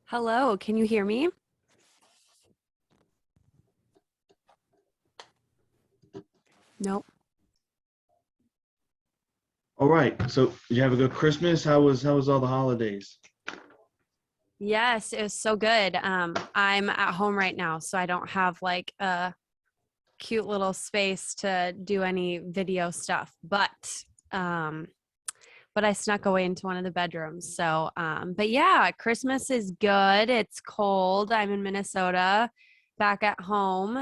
Hello, can you hear me? Nope. All right. So did you have a good Christmas? How was all the holidays? Yes, it was so good. I'm at home right now, so I don't have like a cute little space to do any video stuff, um but I snuck away into one of the bedrooms. But yeah, Christmas is good. It's cold. I'm in Minnesota, back at home.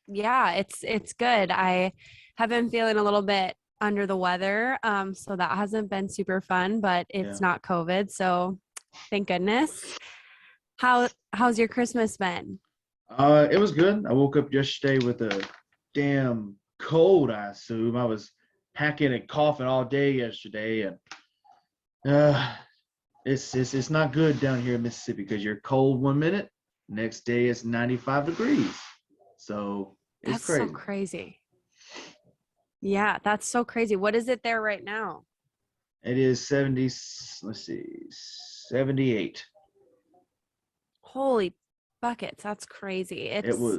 Yeah, it's good. I have been feeling a little bit under the weather. So that hasn't been super fun, but Yeah. it's not COVID. So thank goodness. How's your Christmas been? It was good. I woke up yesterday with a damn cold, I assume. I was hacking and coughing all day yesterday, and uh, it's not good down here in Mississippi because you're cold one minute, next day it's 95 degrees. So it's That's so crazy. crazy. Yeah, that's so crazy. What is it there right now? It is 70, let's see, 78. Holy buckets, that's crazy. It It's was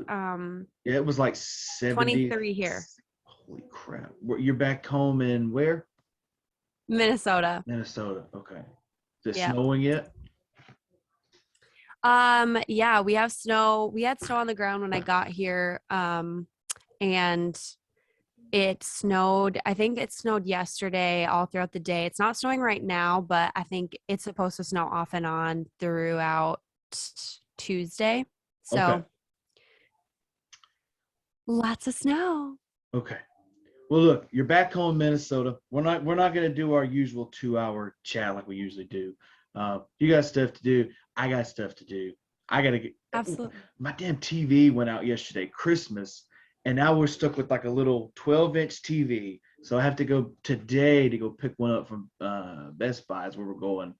yeah, it was like 70. 23 here, Holy crap. You're back home in where? Minnesota. Minnesota. Okay. Is it Yep. snowing yet? Yeah, we have snow. We had snow on the ground when I got here. And it snowed. I think it snowed yesterday all throughout the day. It's not snowing right now, but I think it's supposed to snow off and on throughout Tuesday. Okay. So lots of snow. Okay. Well, look, you're back home in Minnesota. We're not gonna do our usual 2 hour chat like we usually do. You got stuff to do. I got stuff to do. I gotta get Absolutely. my damn TV went out yesterday, Christmas, and now we're stuck with like a little 12-inch TV. So I have to go today to go pick one up from Best Buy is where we're going.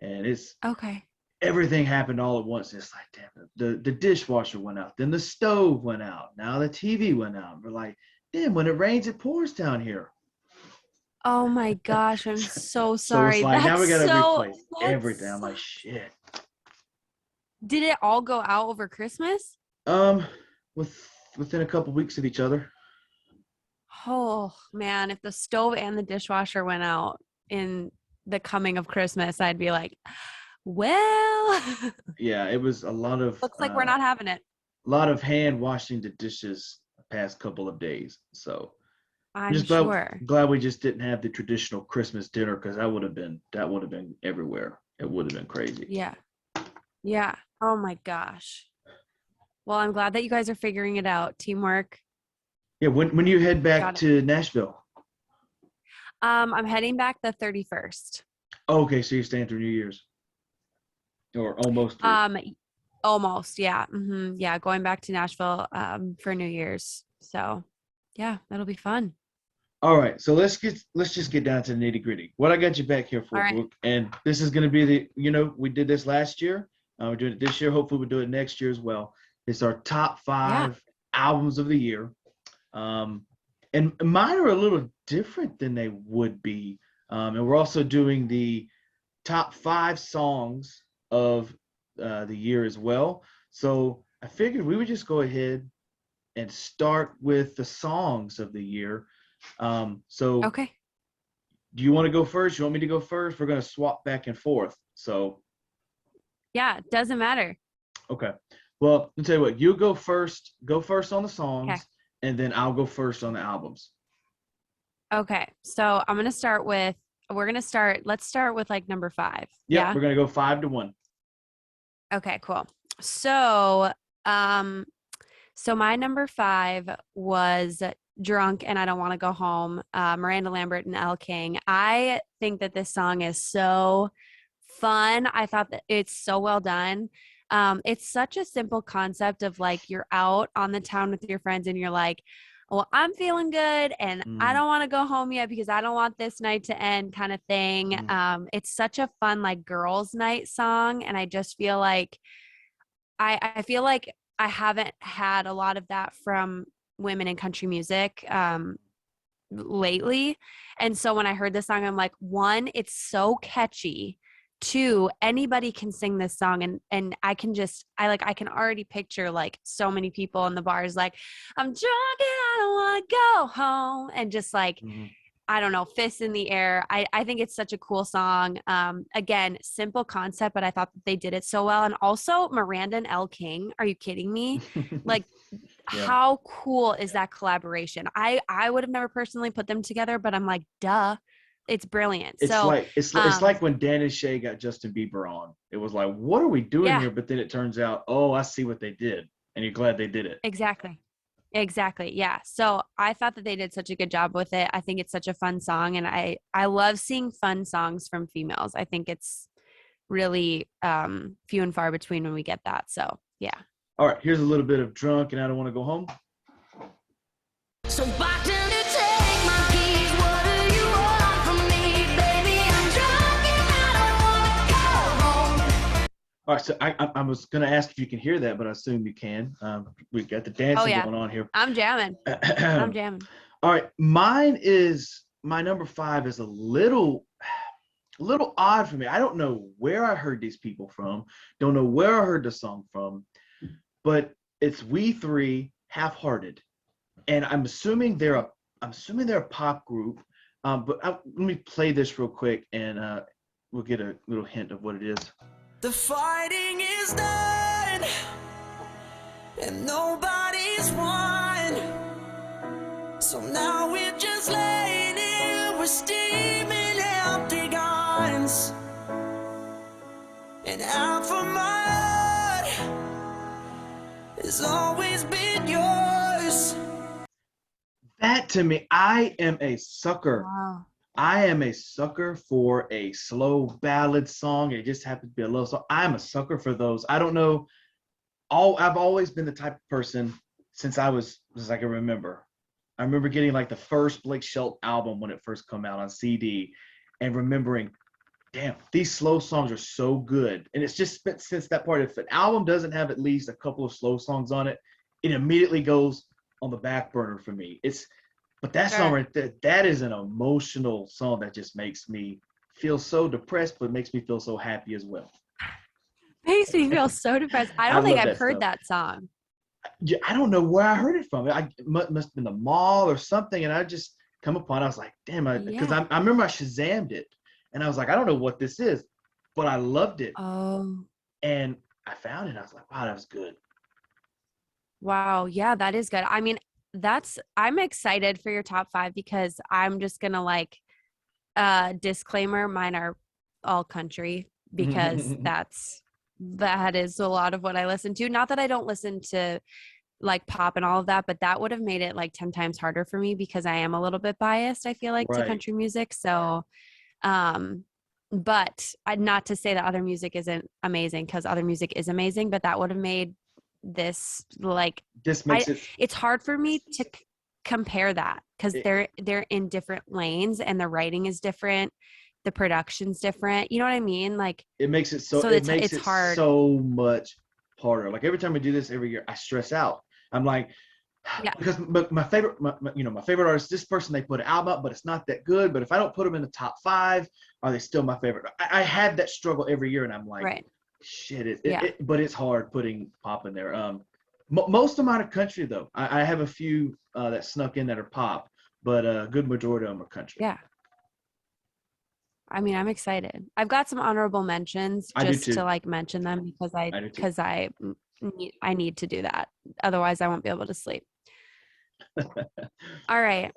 And it's Okay. everything happened all at once. It's like, damn, the dishwasher went out, then the stove went out, now the TV went out. We're like, damn, when it rains, it pours down here. Oh my gosh, I'm so So it's sorry. like now we gotta replace everything. That's I'm like, shit. Did it all go out over Christmas? Um, within a couple weeks of each other. Oh man, if the stove and the dishwasher went out in the coming of Christmas, I'd be like, well, Yeah, it was a looks like we're not having it. lot of hand washing the dishes the past couple of days. So I'm I'm just glad sure. glad we just didn't have the traditional Christmas dinner because that would have been everywhere. It would have been crazy. Yeah. Yeah. Oh my gosh. Well, I'm glad that you guys are figuring it out. Teamwork. Yeah, when you head back Got it. to Nashville. I'm heading back the 31st. Oh, okay, so you're staying through New Year's or almost through. Um, Almost. Yeah. Yeah. Going back to Nashville, for New Year's. So yeah, that'll be fun. All right, so let's just get down to the nitty gritty. What I got you back here All for, right. Brooke, and this is going to be we did this last year. We're doing it this year. Hopefully, we'll do it next year as well. It's our top Yeah. five albums of the year, um, and mine are a little different than they would be. And we're also doing the top five songs of the year as well. So I figured we would just go ahead and start with the songs of the year. So Okay. do you want to go first? You want me to go first? We're going to swap back and forth. So, Yeah. Doesn't matter. okay. Well, I'll tell you what, you go first on the Okay. songs, and then I'll go first on the albums. Okay. So I'm going to start with, let's start with like number five. Yep, Yeah. we're going to go 5-1. Okay, cool. So, um, so my number five was Drunk and I Don't Want to Go Home, Miranda Lambert and Elle King. I think that this song is so fun. I thought that it's so well done. It's such a simple concept of like you're out on the town with your friends and you're like, well, I'm feeling good and I Mm, don't want to go home yet because I don't want this night to end kind of thing. mm, It's such a fun like girls' night song. And I just feel like I feel like I haven't had a lot of that from women in country music lately. And so when I heard this song, I'm like, one, it's so catchy. two, anybody can sing this song, and I can already picture like so many people in the bars like, I'm drunk and I don't want to go home, and just like, Mhm. I don't know, fists in the air. I think it's such a cool song. Again, simple concept, but I thought that they did it so well. And also Miranda and Elle King. Are you kidding me? Like, Yeah. how cool is that collaboration? I would have never personally put them together, but I'm like, duh, it's brilliant. It's So, like it's like when Dan and Shay got Justin Bieber on. It was like, what are we doing yeah, here? But then it turns out, oh, I see what they did, and you're glad they did it. exactly. Exactly. Yeah. So I thought that they did such a good job with it. I think it's such a fun song, and I love seeing fun songs from females. I think it's really few and far between when we get that. So, yeah. All right, here's a little bit of Drunk and I Don't Want to Go Home. So bartender, take my keys. What do you want from me, baby? I'm drunk and I don't wanna go home. All right, so I was going to ask if you can hear that, but I assume you can. We got the Oh dancing yeah. going on here. I'm jamming. I'm jamming. All right, my number 5 is a little odd for me. I don't know where I heard these people from. Don't know where I heard the song from, but it's We Three, Half-Hearted, and I'm assuming they're a pop group. But let me play this real quick, and we'll get a little hint of what it is. The fighting is done, and nobody's won. So now we're just laying here, we're steaming empty guns. And out for my heart has always been yours. That to me, I am a sucker. Wow. I am a sucker for a slow ballad song. It just happens to be a love song. I'm a sucker for those. I don't know. I've always been the type of person since I can remember. I remember getting like the first Blake Shelton album when it first came out on CD, and remembering, damn, these slow songs are so good. And it's just since that part. If an album doesn't have at least a couple of slow songs on it, it immediately goes on the back burner for me. But that song right there, that is an emotional song that just makes me feel so depressed, but makes me feel so happy as well. Makes me feel so depressed. I I don't think love I've that heard stuff. that song. Yeah, I don't know where I heard it from. I must have been the mall or something, and I just come upon it. I was like, damn, because Yeah. I remember I Shazammed it, and I was like, I don't know what this is, but I loved it, Oh, and I found it. I was like, wow, that was good. wow. Yeah, that is good. I mean, I'm excited for your top 5 because I'm just gonna like disclaimer, mine are all country because that is a lot of what I listen to. Not that I don't listen to like pop and all of that, but that would have made it like 10 times harder for me because I am a little bit biased, I feel like, to Right. country music. So, um, but not to say that other music isn't amazing, because other music is amazing, but that would have made this like, This makes it. it's hard for me to compare that because it they're in different lanes and the writing is different, the production's different, you know what I mean? Like, it makes it so so it makes it's it hard. so much harder. Like every time we do this every year, I stress out. I'm like, Yeah. because my favorite, my favorite artist, this person, they put an album up, but it's not that good. But if I don't put them in the top 5, are they still my favorite? I have that struggle every year, and I'm like, Right. shit. Yeah. But it's hard putting pop in there. Most of mine are country though. I have a few that snuck in that are pop, but a good majority of them are country. Yeah. I mean, I'm excited. I've got some honorable mentions I do just to too. like mention them because I do too. I need to do that. Otherwise, I won't be able to sleep. All right.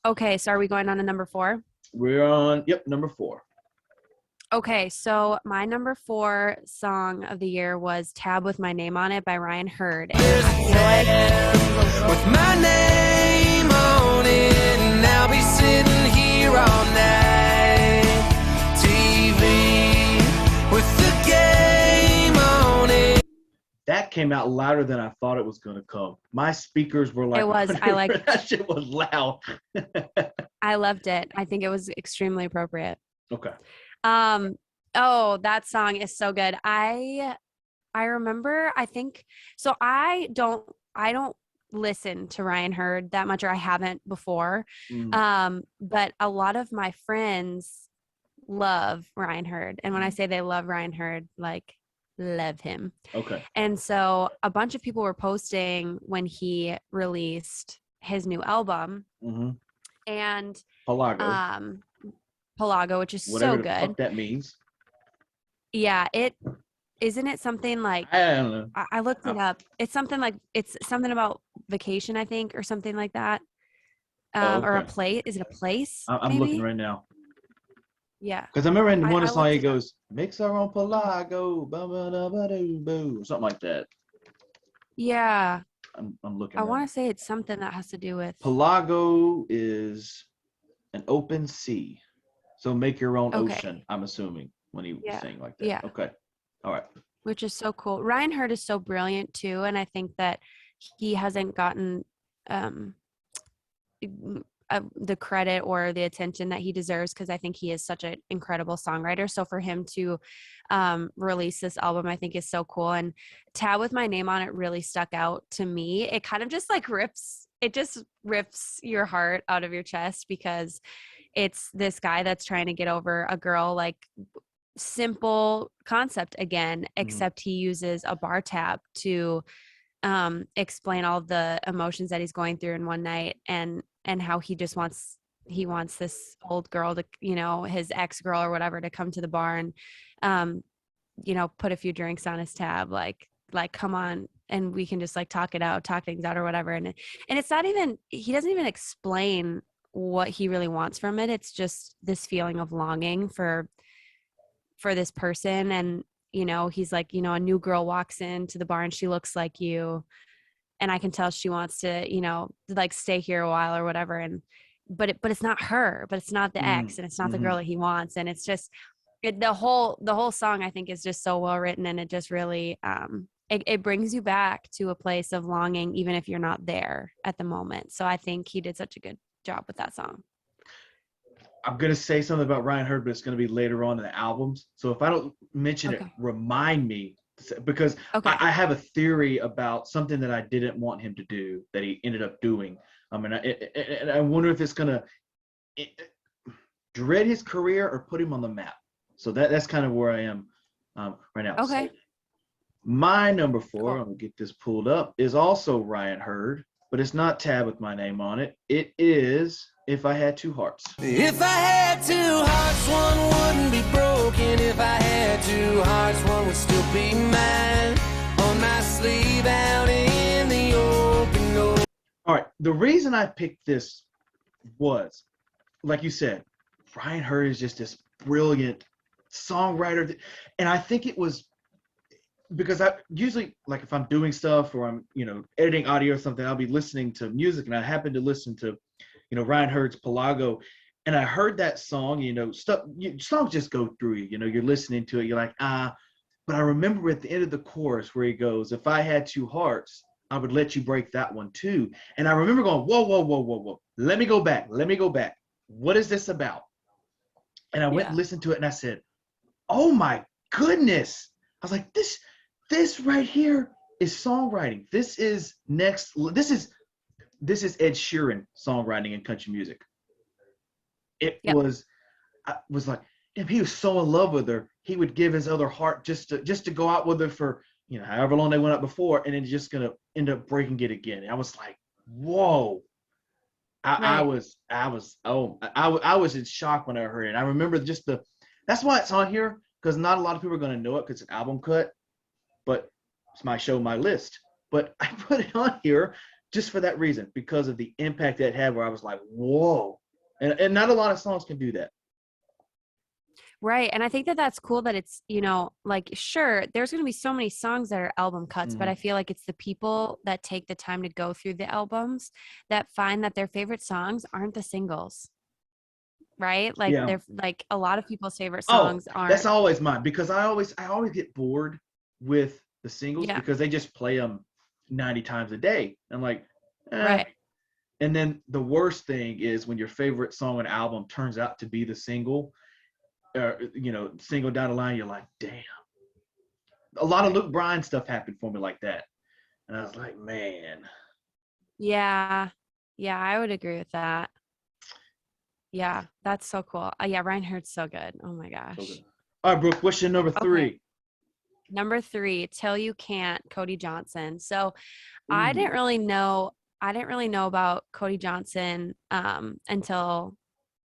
Okay, so are we going on to number 4? We're on number 4. Okay, so my number 4 song of the year was "Tab with My Name on It" by Ryan Hurd. And I feel like With my name on it, and I'll be sitting here all night. TV with the game on it. That came out louder than I thought it was going to come. My speakers were like, it was. that shit was loud. I loved it. I think it was extremely appropriate. Okay. Oh, that song is so good. I remember, I think so. I don't listen to Ryan Hurd that much, or I haven't before. Mm. But a lot of my friends love Ryan Hurd. And when I say they love Ryan Hurd, like love him. Okay. And so a bunch of people were posting when he released his new album and Pelago. Pelago, which is Whatever so the good. fuck that means. Yeah, isn't it something like I don't know. I looked it up. It's something about vacation, I think, or something like that. Or a Okay. place. Is it a place? I'm looking Maybe? right now. Yeah. Because I remember in one I song looked he it up. goes, "Mix our own Pelago, ba-ba-da-ba-doo-boo," something like that. Yeah. I'm looking I right want now. to say it's something that has to do with. Pelago is an open sea, so make your own Okay. ocean. I'm assuming when he was Yeah. saying like that. Yeah. Okay. All right. Which is so cool. Ryan Hurd is so brilliant too, and I think that he hasn't gotten um the credit or the attention that he deserves because I think he is such an incredible songwriter. So for him to release this album, I think is so cool. And Tab with My Name on It really stuck out to me. It kind of just like rips your heart out of your chest because it's this guy that's trying to get over a girl, like simple concept again, except he uses a bar tab to explain all the emotions that he's going through in one night and how he wants this old girl to, his ex girl or whatever, to come to the bar and put a few drinks on his tab, like come on and we can just like talk things out or whatever. And it's not even, he doesn't even explain what he really wants from it. It's just this feeling of longing for this person. And he's like, a new girl walks into the bar and she looks like you, and I can tell she wants to, like stay here a while or whatever. And but it's not her, but it's not the ex, and it's not the girl that he wants. And it's just the whole song I think is just so well written, and it just really it brings you back to a place of longing even if you're not there at the moment. So I think he did such a good job with that song. I'm gonna say something about Ryan Hurd, but it's gonna be later on in the albums. So if I don't mention it, remind me, because I have a theory about something that I didn't want him to do that he ended up doing. And I wonder if it's gonna dread his career or put him on the map. So that's kind of where I am right now. Okay. So my number 4, I'm gonna get this pulled up, is also Ryan Hurd, but it's not Tab with My Name on it. It is If I Had Two Hearts. If I had two hearts, one wouldn't be broken. If I had two hearts, one would still be mine. On my sleeve out in the open door. All right. The reason I picked this was, like you said, Ryan Hurd is just this brilliant songwriter. And I think it was because I usually, like if I'm doing stuff or I'm, editing audio or something, I'll be listening to music, and I happen to listen to Ryan Hurd's Pelago, and I heard that song, songs just go through you, you're listening to it, you're like, but I remember at the end of the chorus where he goes, if I had two hearts, I would let you break that one too. And I remember going, whoa. Let me go back. What is this about? And I went and listened to it, and I said, oh my goodness. I was like, this right here is songwriting. This is Ed Sheeran songwriting in country music. I was like, if he was so in love with her, he would give his other heart just to go out with her for, however long they went out before, and then just gonna end up breaking it again. And I was like, whoa. I was in shock when I heard it. I remember that's why it's on here, because not a lot of people are gonna know it because it's an album cut, but it's my show, my list. But I put it on here just for that reason, because of the impact that it had, where I was like, whoa. And not a lot of songs can do that. Right. And I think that that's cool that it's, like, sure, there's going to be so many songs that are album cuts, but I feel like it's the people that take the time to go through the albums that find that their favorite songs aren't the singles. Right. Like they're like a lot of people's favorite songs aren't. That's always mine, because I always get bored with the singles because they just play them 90 times a day. I'm like, right. And then the worst thing is when your favorite song on an album turns out to be the single, single down the line, you're like, damn. A lot of Luke Bryan stuff happened for me like that. And I was like, man. Yeah. Yeah, I would agree with that. Yeah, that's so cool. Yeah, Reinhardt's so good. Oh my So gosh. good. All right, Brooke, what's your number Okay. 3? Number 3, Till You Can't, Cody Johnson. So I Ooh, didn't really know I didn't really know about Cody Johnson until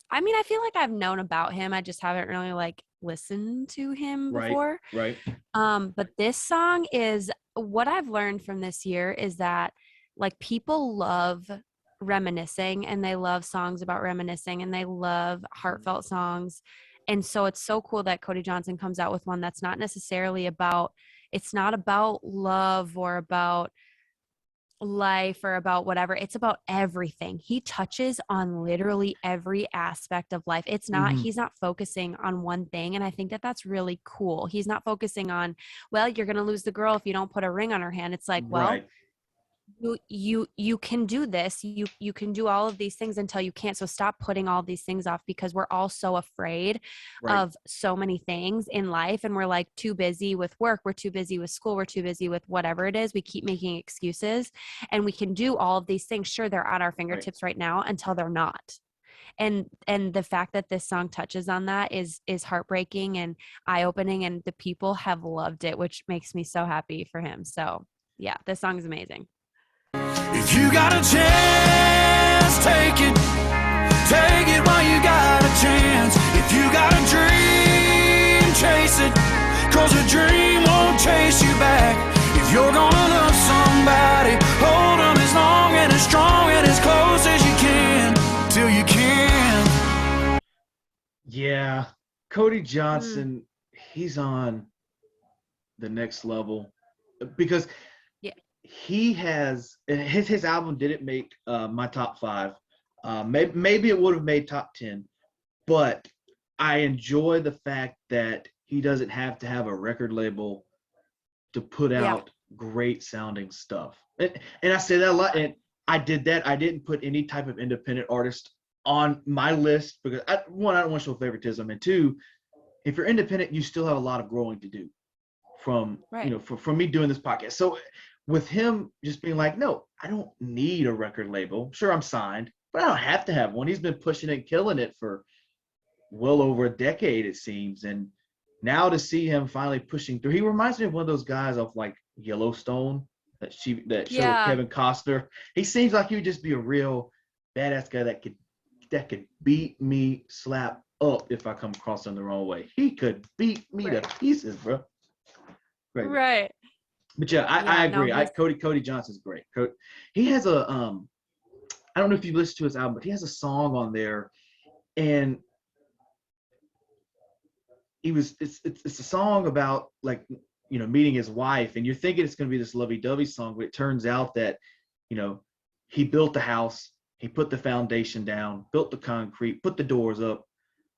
I mean, I feel like I've known about him. I just haven't really like listened to him right, before. right. But this song is what I've learned from this year is that like people love reminiscing and they love songs about reminiscing and they love heartfelt songs. And so it's so cool that Cody Johnson comes out with one that's not necessarily about, it's not about love or about life or about whatever. It's about everything. He touches on literally every aspect of life. It's not, Hmm. he's not focusing on one thing. And I think that that's really cool. He's not focusing on, well, you're going to lose the girl if you don't put a ring on her hand. It's like, well, Right, you can do this, you can do all of these things until you can't. So stop putting all these things off because we're all so afraid right, of so many things in life, and we're like too busy with work, we're too busy with school, we're too busy with whatever it is. We keep making excuses, and we can do all of these things, sure, they're at our right. fingertips right now until they're not. And the fact that this song touches on that is heartbreaking and eye-opening, and the people have loved it, which makes me so happy for him. So yeah, this song is amazing. If you got a chance, take it. Take it while you got a chance. If you got a dream, chase it. Cause a dream won't chase you back. If you're gonna love somebody, hold them as long and as strong and as close as you can. Till you can. Yeah, Cody Mm, Johnson, he's on the next level because yeah. he has his album didn't make my top 5. Maybe it would have made top 10, but I enjoy the fact that he doesn't have to have a record label to put Yeah. out great sounding stuff. And I say that a lot. And I did that. I didn't put any type of independent artist on my list because one, I don't want to show favoritism, and two, if you're independent, you still have a lot of growing to do from Right. from me doing this podcast. So with him just being like, no, I don't need a record label. Sure, I'm signed, but I don't have to have one. He's been pushing it, killing it for well over a decade, it seems. And now to see him finally pushing through, he reminds me of one of those guys off like Yellowstone, that show with Yeah. Kevin Costner. He seems like he would just be a real badass guy that could beat me slap up if I come across him the wrong way. He could beat me to Right. pieces, bro. Great. Right. But yeah, I Yeah. No, agree. he's Cody Johnson's great. He has a I don't know if you listened to his album, but he has a song on there, and it's a song about like meeting his wife, and you're thinking it's going to be this lovey-dovey song, but it turns out that you know he built the house, he put the foundation down, built the concrete, put the doors up,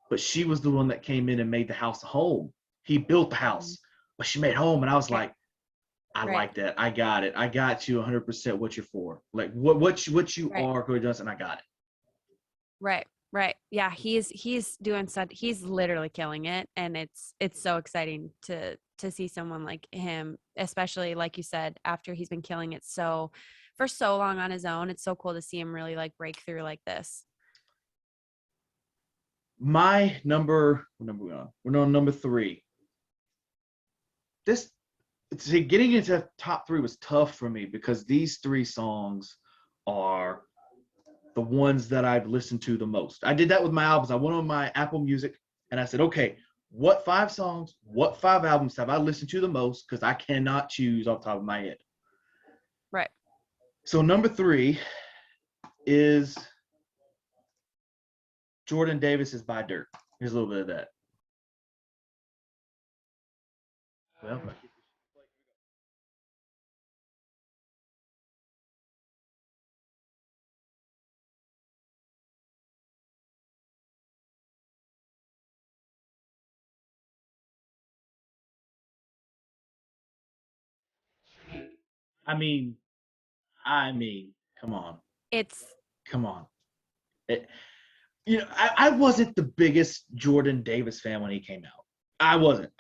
but she was the one that came in and made the house a home. He built the Mhm. house, but she made home, and I was Right. like, I Right. like that. I got it. I got you 100% what you're for. Like what you Right. are, Cody Johnson. I got it. Right. Right. Yeah, he's doing such, he's literally killing it, and it's so exciting to see someone like him, especially like you said, after he's been killing it so for so long on his own. It's so cool to see him really like break through like this. My number, what number we on? We're on number 3. This See, getting into top 3 was tough for me because these 3 songs are the ones that I've listened to the most. I did that with my albums. I went on my Apple Music and I said, okay, what 5 songs, what 5 albums have I listened to the most? Because I cannot choose off the top of my head. Right. So number 3 is Jordan Davis's "Buy Dirt." Here's a little bit of that. Well, I mean, I mean, come on, It's come on. It, I wasn't the biggest Jordan Davis fan when he came out. I wasn't.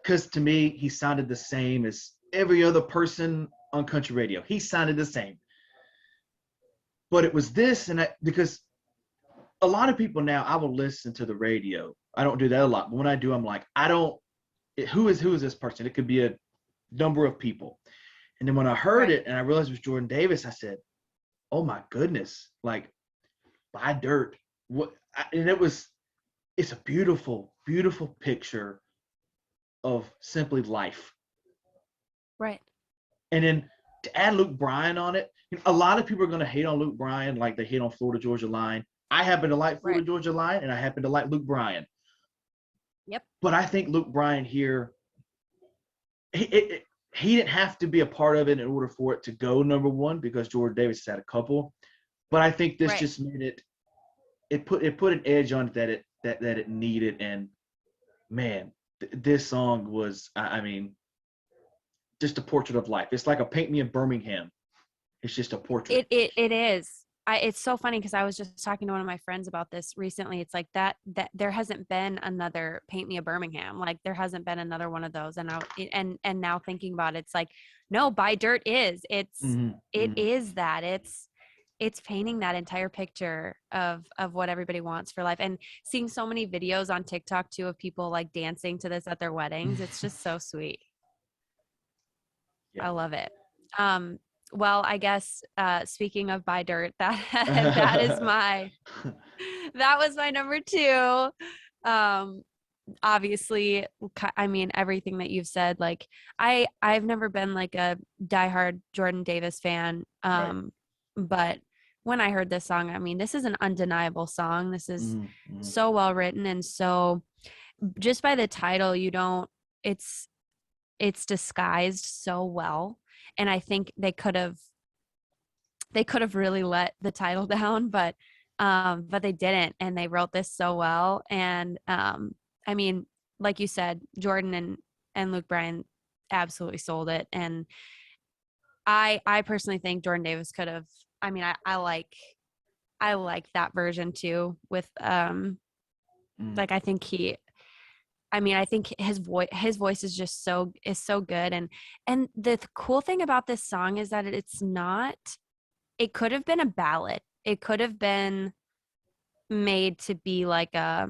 Because to me, he sounded the same as every other person on country radio. He sounded the same. But it was this, because a lot of people now, I will listen to the radio. I don't do that a lot, but when I do, I'm like, who is this person? It could be a number of people. And then when I heard Right. it and I realized it was Jordan Davis, I said, oh my goodness, like, Buy Dirt. And it's a beautiful, beautiful picture of simply life. Right. And then to add Luke Bryan on it, a lot of people are going to hate on Luke Bryan like they hate on Florida Georgia Line. I happen to like Florida Right. Georgia Line, and I happen to like Luke Bryan. Yep. But I think Luke Bryan here, he didn't have to be a part of it in order for it to go number one, because Jordan Davis had a couple. But I think this Right. just made it put an edge on it that it needed. And man, this song was, I mean, just a portrait of life. It's like a paint me in Birmingham. It's just a portrait. It is. It's so funny because I was just talking to one of my friends about this recently. It's like that there hasn't been another Paint Me a Birmingham. Like there hasn't been another one of those. And now thinking about it, it's like, no, Buy Dirt is. It is that. It's painting that entire picture of what everybody wants for life. And seeing so many videos on TikTok too of people like dancing to this at their weddings. It's just so sweet. Yeah. I love it. Well, I guess speaking of Buy Dirt, that was my number 2. Obviously, I mean, everything that you've said, like I've never been like a diehard Jordan Davis fan. But when I heard this song, I mean, this is an undeniable song. This is so well written, and so just by the title, it's disguised so well. And I think they could have really let the title down, but they didn't, and they wrote this so well. And I mean, like you said, Jordan and Luke Bryan absolutely sold it. And I personally think Jordan Davis could have. I mean, I like that version too. With like I think I think his voice is just so good. And the cool thing about this song is that it could have been a ballad. It could have been made to be like a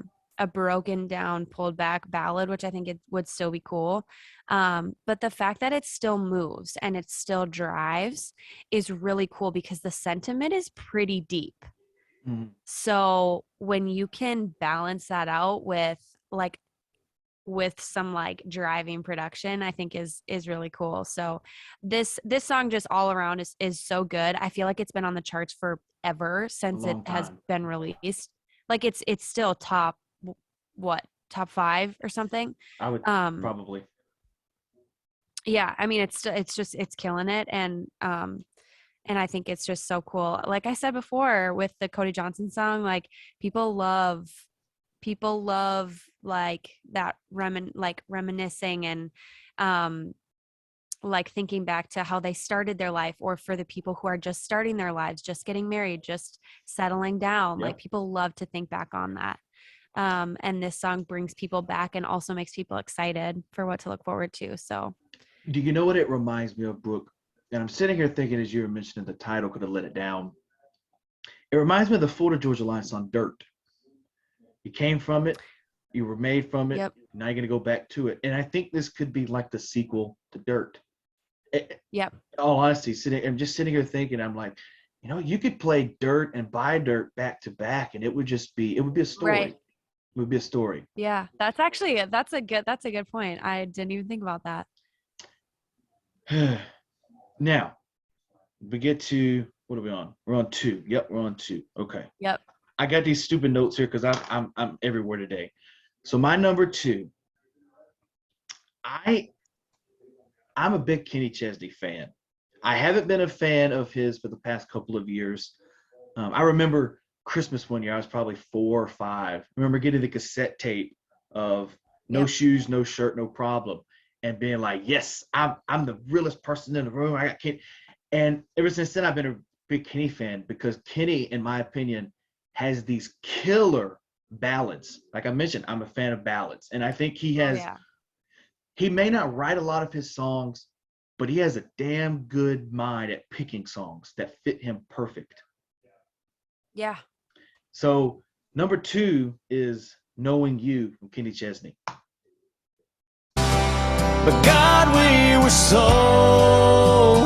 broken down, pulled back ballad, which I think it would still be cool. But the fact that it still moves and it still drives is really cool because the sentiment is pretty deep. So when you can balance that out with some like driving production, I think is really cool. So this song just all around is so good. I feel like it's been on the charts forever since it has been released. Like it's still top 5 or something. I would probably. Yeah, I mean it's killing it. And I think it's just so cool. Like I said before with the Cody Johnson song, like people love like that reminiscing and like thinking back to how they started their life, or for the people who are just starting their lives, just getting married, just settling down. Like people love to think back on that. And this song brings people back and also makes people excited for what to look forward to. So do you know what it reminds me of, Brooke? And I'm sitting here thinking, as you were mentioning, the title could have let it down. It reminds me of the Florida Georgia Line song Dirt. You came from it, you were made from it. Yep. Now you're going to go back to it. And I think this could be like the sequel to Dirt. Yep. In all honesty, I'm just sitting here thinking, I'm like, you could play Dirt and Buy Dirt back to back, and it would be a story. Right. It would be a story. Yeah, that's a good point. I didn't even think about that. Now, we get to, what are we on? We're on 2. Yep, we're on 2. Okay. Yep. I got these stupid notes here because I'm everywhere today. So my number 2, I'm a big Kenny Chesney fan. I haven't been a fan of his for the past couple of years. I remember Christmas one year, I was probably 4 or 5. I remember getting the cassette tape of No Shoes, No Shirt, No Problem, and being like, yes, I'm the realest person in the room. I got Kenny. And ever since then, I've been a big Kenny fan because Kenny, in my opinion, has these killer ballads. Like I mentioned, I'm a fan of ballads. And I think he has, he may not write a lot of his songs, but he has a damn good mind at picking songs that fit him perfect. Yeah. So Number 2 is Knowing You from Kenny Chesney. But God, we were so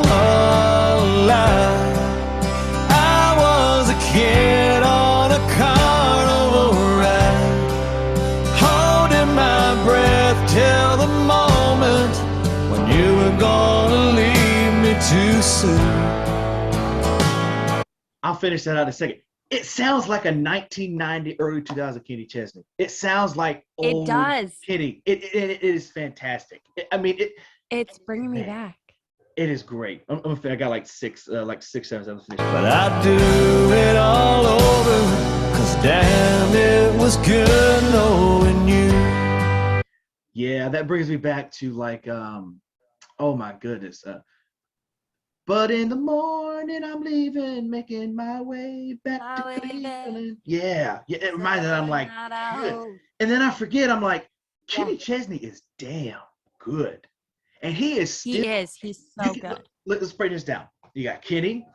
alive. I was a kid on a carnival ride, holding my breath till the moment when you were gonna leave me too soon. I'll finish that out in a second. It sounds like a 1990, early 2000 Kenny Chesney. It sounds like old Kenny. It is fantastic. It's bringing me back. It is great. I got like six, 7 finish. But I'd do it all over, 'cause damn, it was good knowing you. Yeah, that brings me back to like, oh my goodness. But in the morning I'm leaving, making my way back to Cleveland. Yeah, it reminds me that I'm like, good. And then I forget, I'm like, Kenny Chesney is damn good. And he is still. He's so good. Let's break this down. You got Kenny,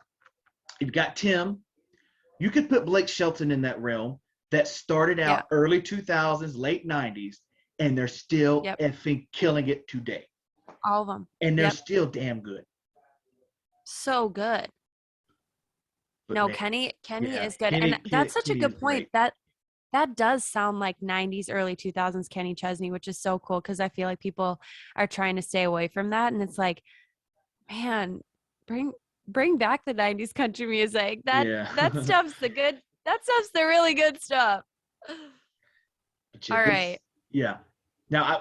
you've got Tim. You could put Blake Shelton in that realm that started out early 2000s, late 90s, and they're still effing killing it today. All of them. And they're still damn good. So good. But no, man, Kenny is good. Kenny, and that's such Kenny a good point. That does sound like 90s, early 2000s Kenny Chesney, which is so cool because I feel like people are trying to stay away from that. And it's like, man, bring back the 90s country music. That stuff's that stuff's the really good stuff. All right. Yeah. Now,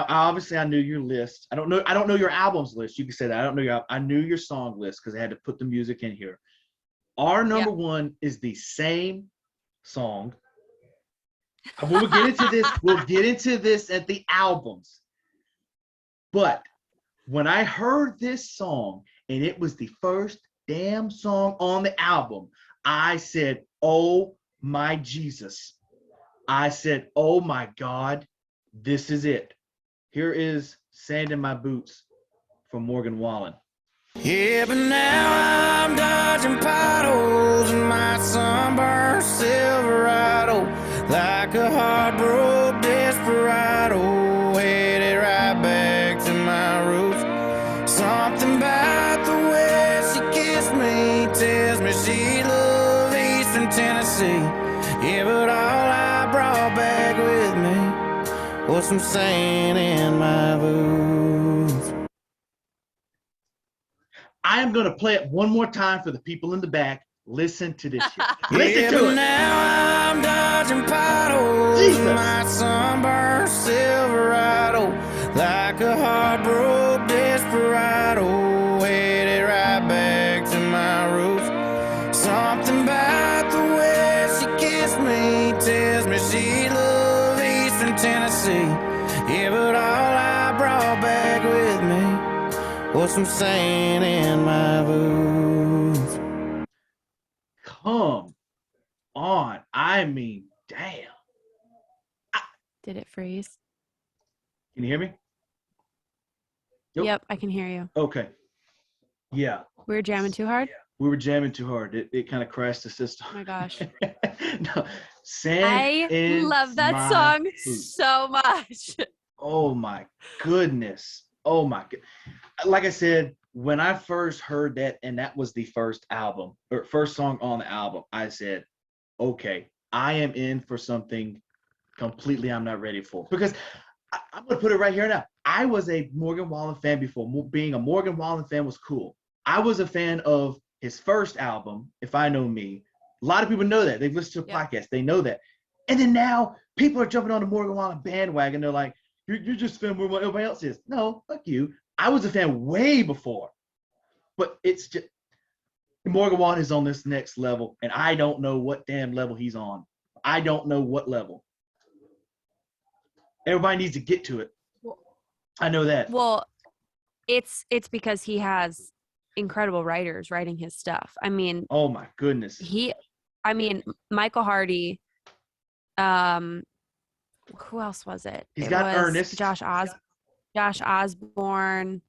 obviously, I knew your list. I don't know your albums list. You can say that. I knew your song list because I had to put the music in here. Our number one is the same song. We'll get into this. We'll get into this at the albums. But when I heard this song and it was the first damn song on the album, I said, "Oh my Jesus!" I said, "Oh my God." This is it. Here is Sand in My Boots from Morgan Wallen. Yeah, but now I'm dodging potholes in my sunburned Silverado, like a heartbroken desperado, headed right back to my roots. Something about the way she kissed me tells me she loves Eastern Tennessee. Yeah, but all I brought back with me was some sand in my boots. I am going to play it one more time for the people in the back. Listen to this shit. Listen to it. Now I'm dodging potholes in my sunburned Silverado, like a heartbroken desperado, headed right back to my roots. Something about the way she kissed me tells me she loves Eastern Tennessee. Yeah, but all I brought back with me was some sand in my boots. Come on. I mean, damn. Did it freeze? Can you hear me? Yep, I can hear you. Okay. Yeah. We were jamming too hard? We were jamming too hard. It kind of crashed the system. Oh my gosh. No. Sand I love that song boots. so much. Oh my goodness. Oh my god. Like I said, when I first heard that, and that was the first album or first song on the album, I said, okay, I am in for something completely I'm not ready for. Because I'm going to put it right here now. I was a Morgan Wallen fan before. Being a Morgan Wallen fan was cool. I was a fan of his first album, If I Know Me. A lot of people know that. They've listened to the podcast. They know that. And then now people are jumping on the Morgan Wallen bandwagon. They're like, you're just a fan of what everybody else is. No, fuck you. I was a fan way before. But it's just, Morgan Wallen is on this next level, and I don't know what damn level he's on. I don't know what level. Everybody needs to get to it. I know that. Well, it's because he has incredible writers writing his stuff. I mean, oh my goodness. Michael Hardy. Who else was it? He's got Ernest. Josh Osborne.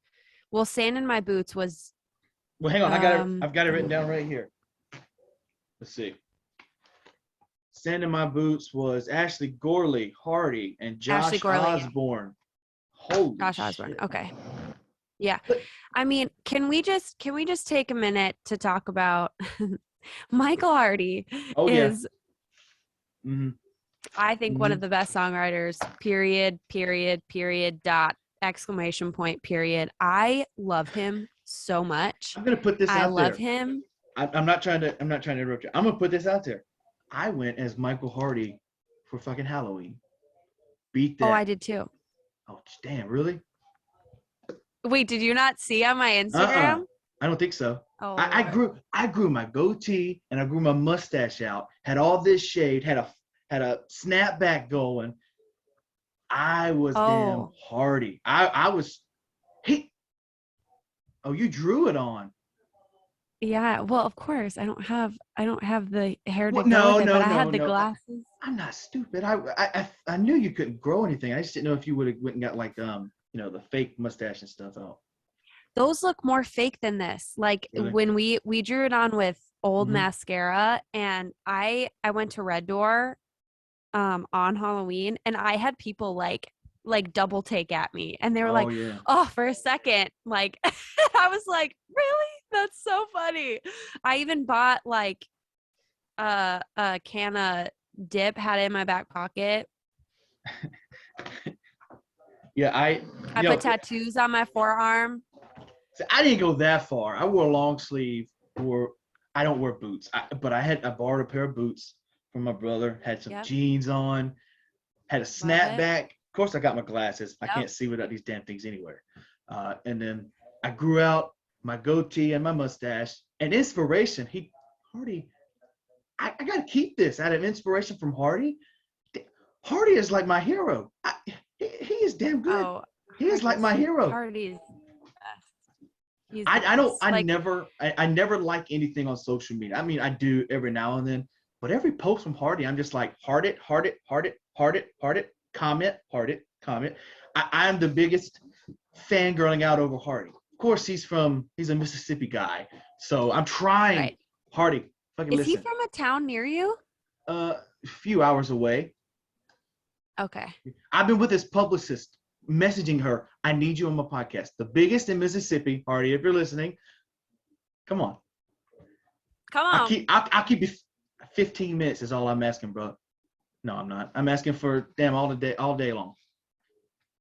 Well, Sand in My Boots was. Well, hang on. I've got it written down right here. Let's see. Sand in My Boots was Ashley Gorley, Hardy, and Ashley Josh Gorley. Osborne. Holy Josh Osborne. shit. Okay. Yeah. But- I mean, can we just take a minute to talk about Michael Hardy Oh, yeah. is Mm-hmm. I think one of the best songwriters, period, dot, exclamation point, period. I love him so much. I'm gonna put this I out there. love him. I'm not trying to interrupt you. I'm gonna put this out there. I went as Michael Hardy for fucking Halloween. Beat that. Oh, I did too. Oh, damn, really? Wait, did you not see on my Instagram? I don't think so. Oh, I grew my goatee and I grew my mustache out. Had all this shaved. Had a snapback going. I was damn Hardy. I was. Oh, you drew it on. Yeah, well, of course. I don't have the hair to Well, go with it, no, but I had the no. glasses. I'm not stupid. I knew you couldn't grow anything. I just didn't know if you would have went and got like the fake mustache and stuff out. Those look more fake than this. Like Really? when we drew it on with old mascara, and I went to Red Door on Halloween, and I had people like double take at me, and they were like, yeah. oh, for a second, like I was like, really? That's so funny. I even bought like a can of dip, had it in my back pocket. Yeah, I put tattoos on my forearm. I didn't go that far. I wore a long sleeve. I don't wear boots, but I borrowed a pair of boots from my brother. Had some jeans on. Had a snapback. Of course, I got my glasses. I can't see without these damn things anywhere. And then I grew out my goatee and my mustache. And inspiration, Hardy. I got to keep this out of inspiration from Hardy. Hardy is like my hero. He is damn good. Oh, he is like my hero. Hardy's I never like anything on social media. I mean, I do every now and then, but every post from Hardy, I'm just like, heart it, comment. I'm the biggest fangirling out over Hardy. Of course, he's a Mississippi guy, so I'm trying. Right. Hardy, fucking Is listen. he from a town near you? A few hours away. Okay. I've been with his publicist, messaging her, I need you on my podcast. The biggest in Mississippi. Hardy, if you're listening, come on. I'll keep you 15 minutes is all I'm asking, bro. No, I'm not. I'm asking for all day long.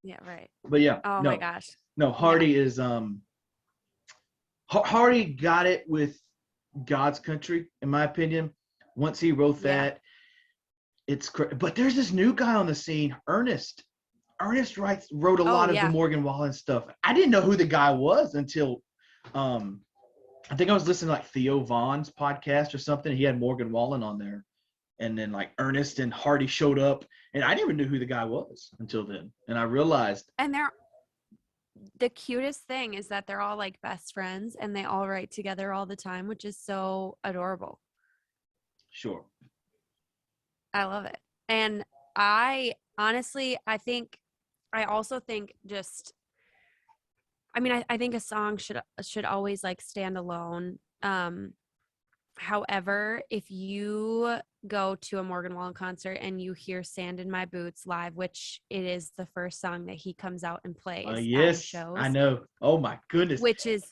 Yeah, right. But yeah. Oh my gosh. No, Hardy is Hardy got it with God's Country, in my opinion. Once he wrote that, it's crazy. But there's this new guy on the scene, Ernest. Ernest wrote a lot of the Morgan Wallen stuff. I didn't know who the guy was until I think I was listening to like Theo Vaughn's podcast or something. He had Morgan Wallen on there. And then like Ernest and Hardy showed up. And I never knew who the guy was until then. And I realized. And the cutest thing is that they're all like best friends and they all write together all the time, which is so adorable. Sure. I love it. And I honestly, I also think I think a song should always like stand alone. However, if you go to a Morgan Wallen concert and you hear Sand in My Boots live, which it is the first song that he comes out and plays yes, at shows. I know. Oh my goodness. Which is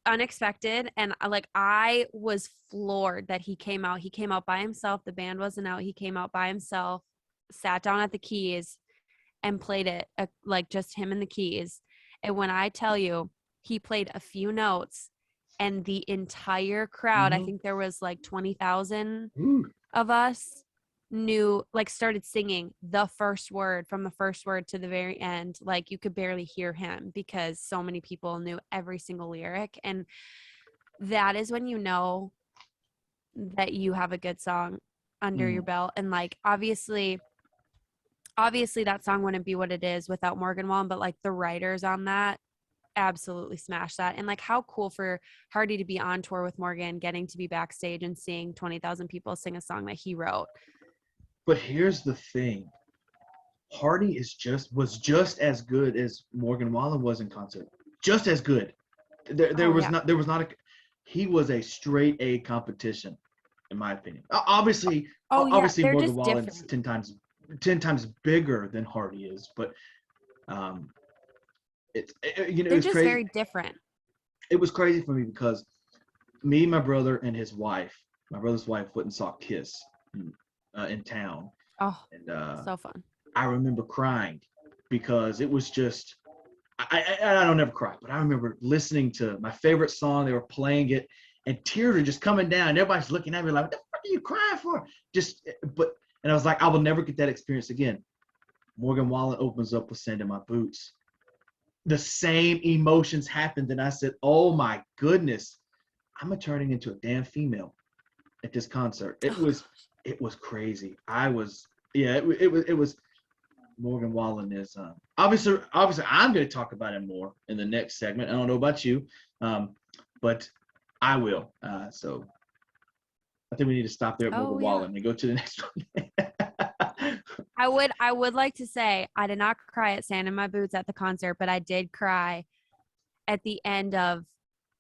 unexpected. And I was floored that he came out. He came out by himself. The band wasn't out. He came out by himself, sat down at the keys and played it like just him and the keys. And when I tell you, he played a few notes and the entire crowd, I think there was like 20,000 of us started singing the first word, from the first word to the very end. Like you could barely hear him because so many people knew every single lyric. And that is when you know that you have a good song under your belt. And like, obviously that song wouldn't be what it is without Morgan Wallen, but like the writers on that absolutely smashed that. And like, how cool for Hardy to be on tour with Morgan, getting to be backstage and seeing 20,000 people sing a song that he wrote. But here's the thing. Hardy was just as good as Morgan Wallen was in concert. Just as good. He was a straight A competition. in my opinion. Obviously, Oh yeah, obviously they're Morgan just Wallen's different. 10 times bigger than Hardy is, but um, it They're was just crazy. very different. It was crazy for me because me, my brother, and his wife. My brother's wife went and saw Kiss in town, Oh, and so fun. I remember crying because it was just. I don't ever cry, but I remember listening to my favorite song. They were playing it, and tears are just coming down. And everybody's looking at me like, "What the fuck are you crying for?" And I was like, I will never get that experience again. Morgan Wallen opens up with "Sand in My Boots." The same emotions happened, and I said, "Oh my goodness, I'm turning into a damn female at this concert." It Oh was, gosh. it was crazy. It was. Morgan Wallen is obviously I'm going to talk about him more in the next segment. I don't know about you, but I will. So I think we need to stop there at Morgan Oh yeah. Wallen and go to the next one. I would like to say I did not cry at Sand in My Boots at the concert, but I did cry at the end of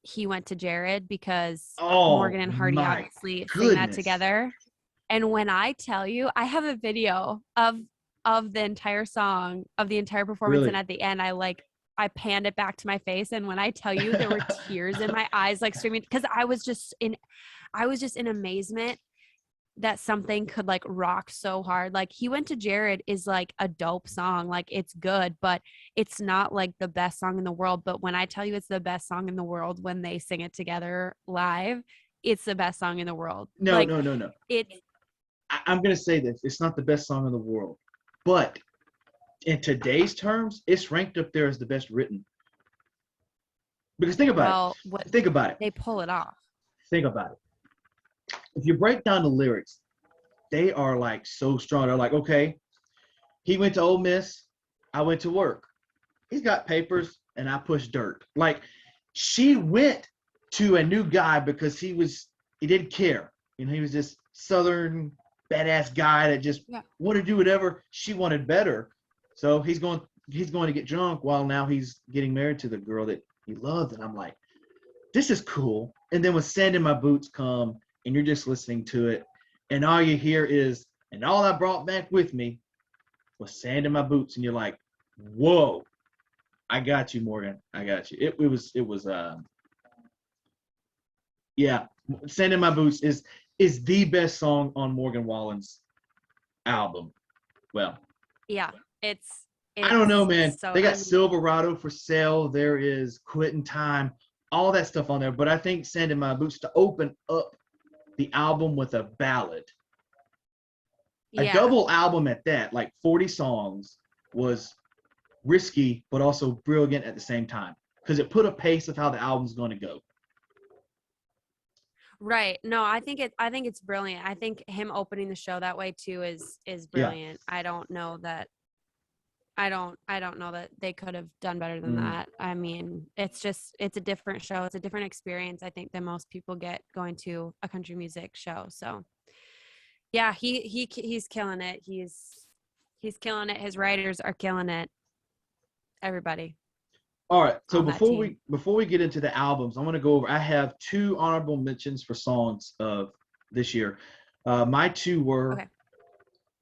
He Went to Jared because Oh Morgan and Hardy my obviously sing that goodness! together. And when I tell you, I have a video of the entire song, of the entire performance, and Really? at the end I panned it back to my face, and when I tell you there were tears in my eyes like streaming because I was just in amazement that something could like rock so hard. Like He Went to Jared is like a dope song. Like it's good, but it's not like the best song in the world. But when I tell you it's the best song in the world when they sing it together live, it's the best song in the world. No, Like no, no, no. it I'm going to say this: it's not the best song in the world, but in today's terms, it's ranked up there as the best written. Because think about it. well what Think about it. they pull it off. Think about it. If you break down the lyrics, they are like so strong. They're like, okay, he went to Ole Miss, I went to work. He's got papers, and I push dirt. Like she went to a new guy because he didn't care. He was this Southern badass guy that just Yeah. wanted to do whatever. She wanted better, so he's going to get drunk while now he's getting married to the girl that he loved. And I'm like, this is cool. And then when Sand in My Boots come and you're just listening to it, and all you hear is, and all I brought back with me was sand in my boots, and you're like, whoa, I got you, Morgan. I got you. It was yeah. Sand in My Boots is the best song on Morgan Wallen's album. Well, Yeah. It's I don't know, it's man. so They I got mean, Silverado for Sale. There is Quitting Time, all that stuff on there. But I think Sand in My Boots to open up the album with a ballad, a yeah. double album at that, like 40 songs, was risky but also brilliant at the same time because it put a pace of how the album's going to go. Right. No, I think it's brilliant. I think him opening the show that way too is Yeah. brilliant. I don't know that they could have done better than Mm. that. I mean, it's a different show. It's a different experience I think than most people get going to a country music show. So, yeah, he's killing it. He's killing it. His writers are killing it. Everybody All right. So on that before team. we get into the albums, I want to go over. I have two honorable mentions for songs of this year. My two were, Okay.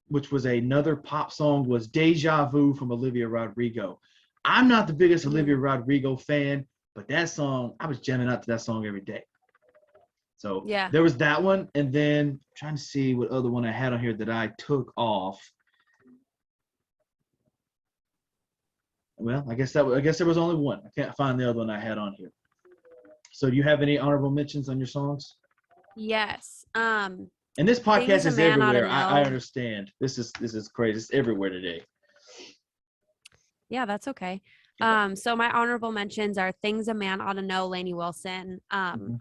which was another pop song, was "Deja Vu" from Olivia Rodrigo. I'm not the biggest Mhm. Olivia Rodrigo fan, but that song, I was jamming out to that song every day. So Yeah. there was that one, and then trying to see what other one I had on here that I took off. Well, I guess there was only one. I can't find the other one I had on here. So do you have any honorable mentions on your songs? Yes. And this Things podcast a is man ought to everywhere. I know. understand. This is crazy. It's everywhere today. Yeah, that's okay. Okay. So my honorable mentions are Things a Man Ought to Know, Lainey Wilson. Mhm.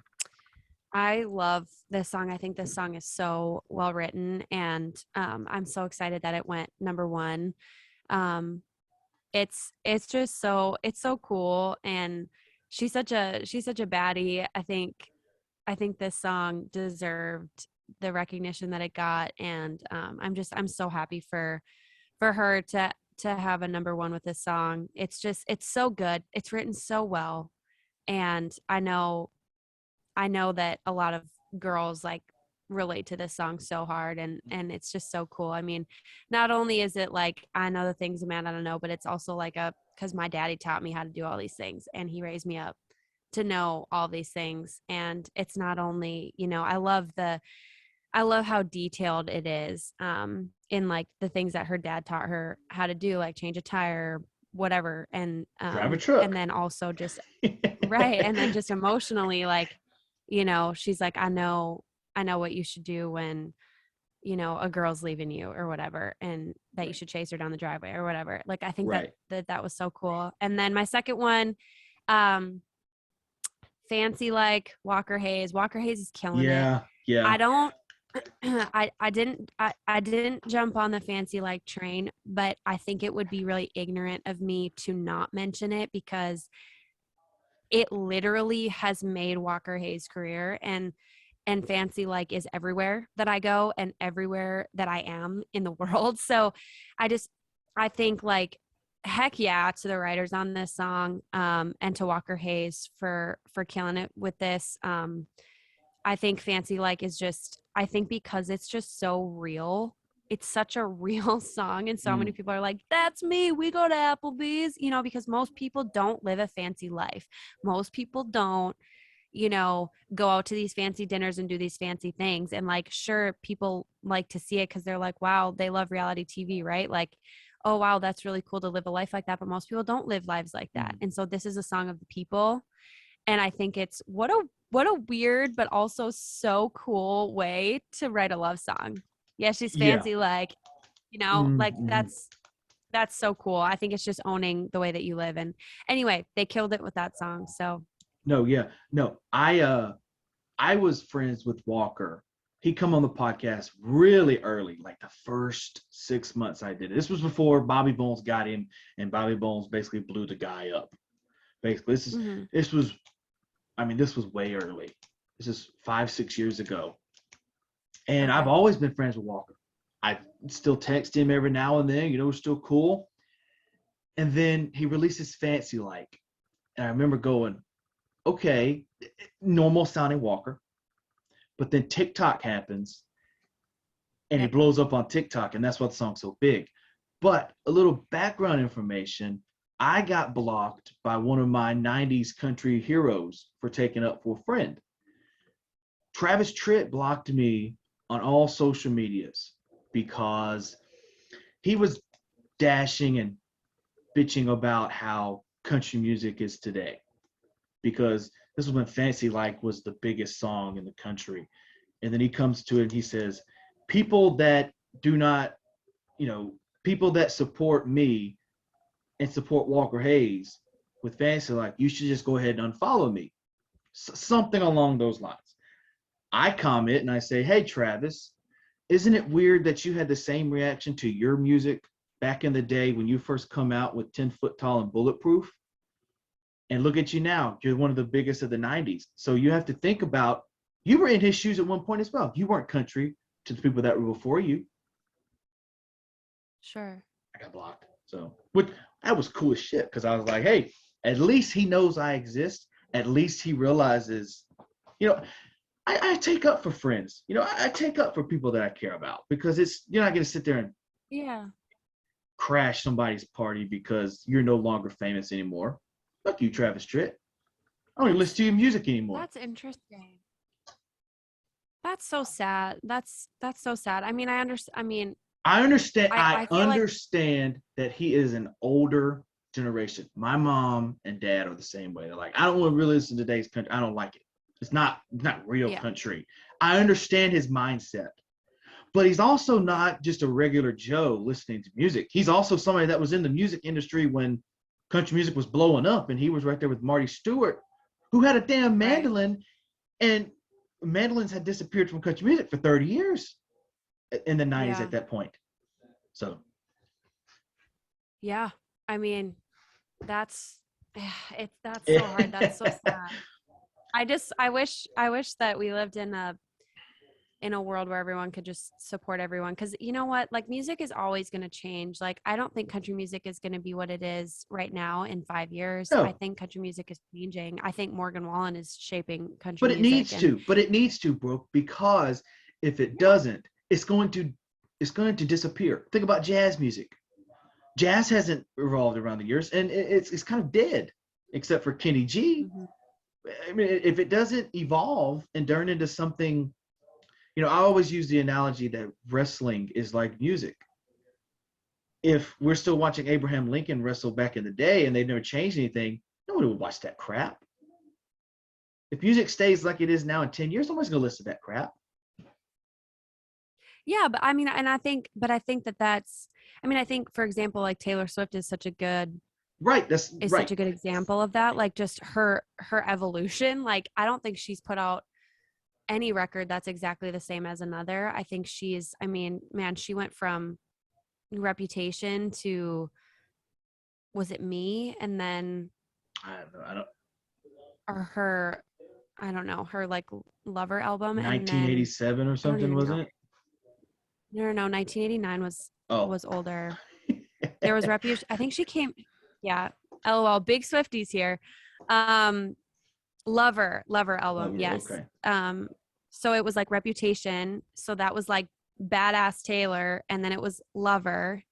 I love this song. I think this song is so well written, and I'm so excited that it went number one. Um, it's just it's so cool, and she's such a baddie. I think this song deserved the recognition that it got, and I'm so happy for her to have a number one with this song. It's so good. It's written so well, and I know that a lot of girls like relate to this song so hard, and it's just so cool. I mean, not only is it like I know the things a man I don't know, but it's also like because my daddy taught me how to do all these things, and he raised me up to know all these things. And it's not only, I love how detailed it is, in like the things that her dad taught her how to do, like change a tire, whatever, Drive a and truck. then also just right, and then just emotionally, like, she's like, I know what you should do when, a girl's leaving you or whatever, and that you should chase her down the driveway or whatever. Like, I think Right. that was so cool. And then my second one, um, Fancy Like, Walker Hayes. Walker Hayes is killing it. Yeah. Yeah. I don't I didn't jump on the Fancy Like train, but I think it would be really ignorant of me to not mention it, because it literally has made Walker Hayes' career, and Fancy Like is everywhere that I go and everywhere that I am in the world. So I think, like, heck yeah to the writers on this song, and to Walker Hayes for killing it with this. I think Fancy Like is just, I think because it's just so real, it's such a real song. And so many people are like, that's me. We go to Applebee's, because most people don't live a fancy life. Most people don't, go out to these fancy dinners and do these fancy things. And like, sure, people like to see it because they're like, wow, they love reality TV, right? Like, oh, wow, that's really cool to live a life like that. But most people don't live lives like that. And so this is a song of the people. And I think it's what a weird but also so cool way to write a love song. Yeah, she's fancy, like, like that's so cool. I think it's just owning the way that you live. And anyway, they killed it with that song. So No, yeah. No, I was friends with Walker. He come on the podcast really early, like the first 6 months I did it. This was before Bobby Bones got him, and Bobby Bones basically blew the guy up. Basically, this was way early. This is 5-6 years ago. And okay. I've always been friends with Walker. I still text him every now and then, we're still cool. And then he releases Fancy Like. And I remember going, okay, normal sounding Walker. But then TikTok happens and he blows up on TikTok, and that's why the song's so big. But a little background information, I got blocked by one of my 90s country heroes for taking up for a friend. Travis Tritt blocked me on all social medias because he was dashing and bitching about how country music is today. Because this was when Fancy Like was the biggest song in the country. And then he comes to it and he says, people that do not, people that support me and support Walker Hayes with Fancy Like, you should just go ahead and unfollow me. Something along those lines. I comment and I say, hey, Travis, isn't it weird that you had the same reaction to your music back in the day when you first come out with 10 Foot Tall and Bulletproof? And look at you now. You're one of the biggest of the 90s. So you have to think about, you were in his shoes at one point as well. You weren't country to the people that were before you. Sure. I got blocked. So that was cool as shit, because I was like, hey, at least he knows I exist. At least he realizes, I take up for friends. I take up for people that I care about, because you're not going to sit there and crash somebody's party because you're no longer famous anymore. Fuck you, Travis Tritt. I don't even listen to your music anymore. That's interesting. That's so sad. That's so sad. I mean, I understand. I understand. I understand that he is an older generation. My mom and dad are the same way. They're like, I don't want to really listen to today's country. I don't like it. It's not real country. I understand his mindset. But he's also not just a regular Joe listening to music. He's also somebody that was in the music industry when country music was blowing up, and he was right there with Marty Stewart, who had a damn mandolin, and mandolins had disappeared from country music for 30 years in the 90s at that point. So yeah, I mean, that's so hard. That's so sad. I wish that we lived in a world where everyone could just support everyone, because you know what, like, music is always going to change. Like, I don't think country music is going to be what it is right now in 5 years. I think country music is changing. I think Morgan Wallen is shaping country music. But it needs to, Brooke, because if it doesn't, it's going to disappear. Think about jazz music. Jazz hasn't evolved around the years, and it's kind of dead, except for Kenny G. Mhm. I mean, if it doesn't evolve and turn into something, I always use the analogy that wrestling is like music. If we're still watching Abraham Lincoln wrestle back in the day and they've never changed anything, nobody would watch that crap. If music stays like it is now in 10 years, nobody's going to listen to that crap. Yeah, but I mean, and I think I think, for example, like Taylor Swift is such a good Right. That's is right. such a good example of that. Like just her evolution. Like I don't think she's put out any record that's exactly the same as another. I think I mean, man, she went from Reputation to, was it Me? And then I don't know. I don't. or her, I don't know, her like Lover album. And then 1987 or I don't something, even wasn't know. it? No, 1989 Oh. was older. There was Reputation. I think she came, yeah. LOL, big Swifties here. Um, Lover album, Lover, yes. okay. So it was like Reputation. So that was like badass Taylor, and then it was Lover,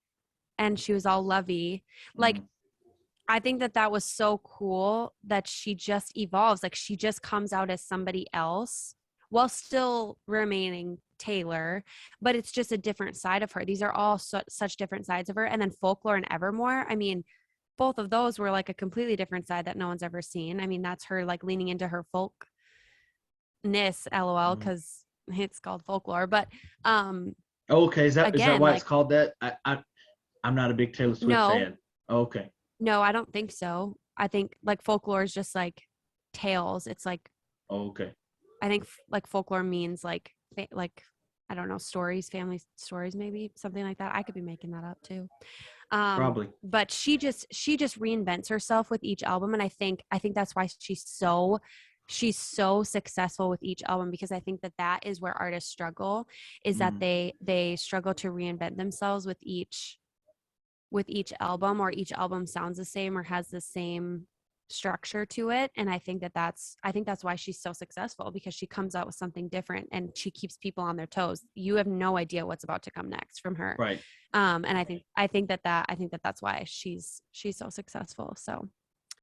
and she was all lovey. Like Mm. I think that was so cool that she just evolves. Like she just comes out as somebody else while still remaining Taylor, but it's just a different side of her. These are all such different sides of her. And then Folklore and Evermore, I mean, both of those were like a completely different side that no one's ever seen. I mean, that's her like leaning into her folkness, LOL, because it's called folklore. But Okay, is that again, why it's like called that? I'm not a big Taylor Swift no, fan. Okay. no, I don't think so. I think like folklore is just like tales. It's like Okay. I think like folklore means like I don't know, stories, family stories, maybe something like that. I could be making that up too. Probably. But she just reinvents herself with each album, and I think that's why she's so successful with each album, because I think that is where artists struggle, is that Mm. they struggle to reinvent themselves with each album, or each album sounds the same or has the same structure to it. And I think that's why she's so successful, because she comes out with something different and she keeps people on their toes. You have no idea what's about to come next from her. Right. And I think that's why she's so successful. So